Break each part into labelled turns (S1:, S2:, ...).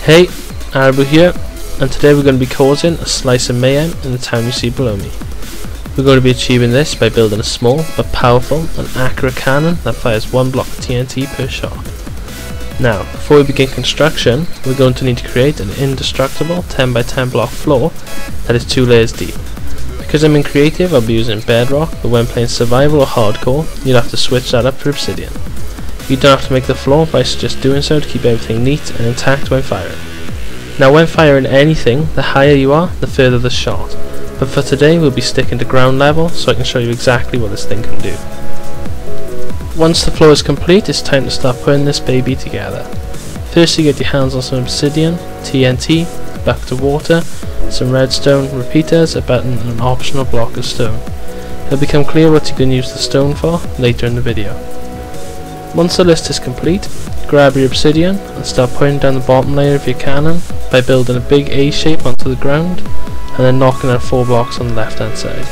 S1: Hey, Araaboo here, and today we're going to be causing a slice of mayhem in the town you see below me. We're going to be achieving this by building a small but powerful and accurate cannon that fires one block of TNT per shot. Now, before we begin construction, we're going to need to create an indestructible 10x10 block floor that is 2 layers deep. Because I'm in creative, I'll be using bedrock, but when playing survival or hardcore, you'll have to switch that up for obsidian. You don't have to make the floor, but I suggest doing so to keep everything neat and intact when firing. Now when firing anything, the higher you are, the further the shot. But for today we'll be sticking to ground level so I can show you exactly what this thing can do. Once the floor is complete, it's time to start putting this baby together. First you get your hands on some obsidian, TNT, a bucket of water, some redstone, repeaters, a button and an optional block of stone. It'll become clear what you can use the stone for later in the video. Once the list is complete, grab your obsidian and start putting down the bottom layer of your cannon by building a big A shape onto the ground and then knocking out 4 blocks on the left hand side.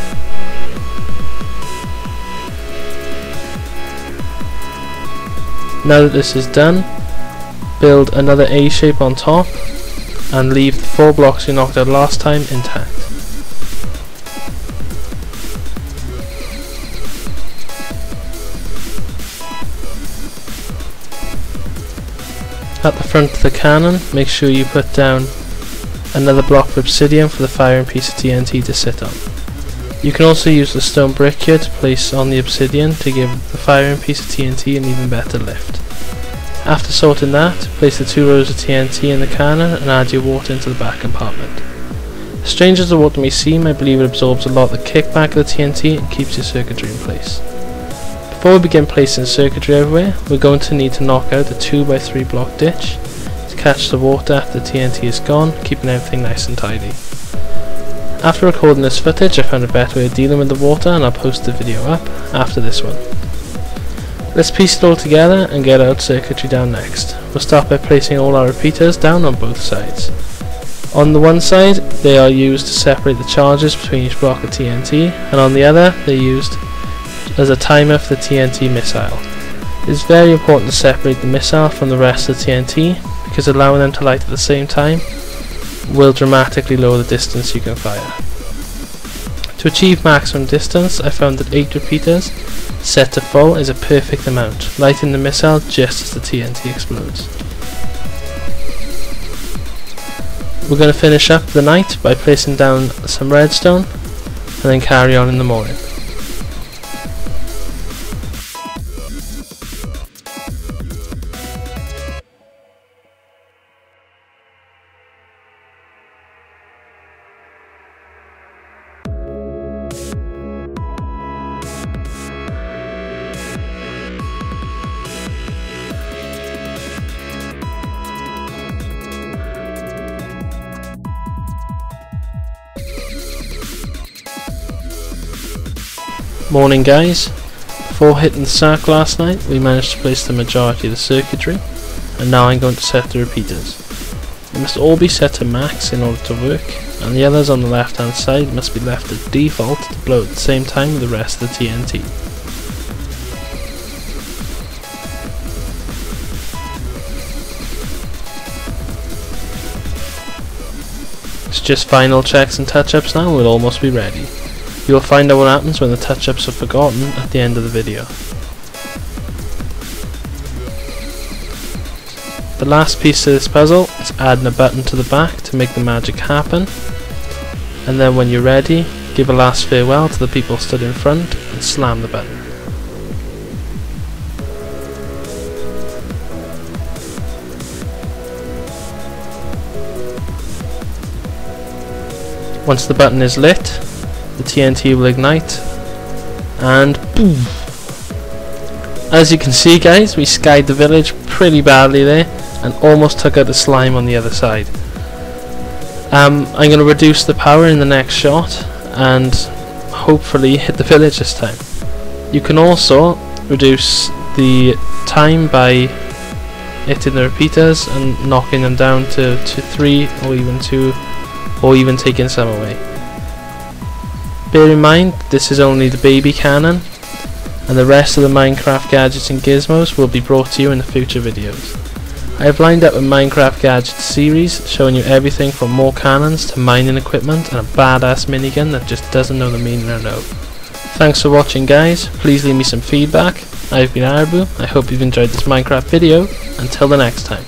S1: Now that this is done, build another A shape on top and leave the 4 blocks you knocked out last time intact. At the front of the cannon, make sure you put down another block of obsidian for the firing piece of TNT to sit on. You can also use the stone brick here to place on the obsidian to give the firing piece of TNT an even better lift. After sorting that, place the 2 rows of TNT in the cannon and add your water into the back compartment. As strange as the water may seem, I believe it absorbs a lot of the kickback of the TNT and keeps your circuitry in place. Before we begin placing circuitry everywhere, we're going to need to knock out a 2x3 block ditch to catch the water after the TNT is gone, keeping everything nice and tidy. After recording this footage, I found a better way of dealing with the water and I'll post the video up after this one. Let's piece it all together and get our circuitry down next. We'll start by placing all our repeaters down on both sides. On the one side, they are used to separate the charges between each block of TNT, and on the other, they're used as a timer for the TNT missile. It is very important to separate the missile from the rest of the TNT because allowing them to light at the same time will dramatically lower the distance you can fire. To achieve maximum distance, I found that 8 repeaters set to full is a perfect amount, lighting the missile just as the TNT explodes. We're going to finish up the night by placing down some redstone and then carry on in the morning. Morning guys, before hitting the sack last night we managed to place the majority of the circuitry and now I'm going to set the repeaters. They must all be set to max in order to work and the others on the left hand side must be left at default to blow at the same time with the rest of the TNT. It's just final checks and touch-ups now and we'll almost be ready. You'll find out what happens when the touch-ups are forgotten at the end of the video. The last piece of this puzzle is adding a button to the back to make the magic happen, and then when you're ready, give a last farewell to the people stood in front and slam the button. Once the button is lit, the TNT will ignite and boom! As you can see guys, we skied the village pretty badly there and almost took out the slime on the other side. I'm going to reduce the power in the next shot and hopefully hit the village this time. You can also reduce the time by hitting the repeaters and knocking them down to 3 or even 2 or even taking some away. Bear in mind, this is only the baby cannon, and the rest of the Minecraft gadgets and gizmos will be brought to you in the future videos. I have lined up a Minecraft Gadgets series showing you everything from more cannons to mining equipment and a badass minigun that just doesn't know the meaning or no. Thanks for watching guys, please leave me some feedback. I've been Araaboo, I hope you've enjoyed this Minecraft video. Until the next time.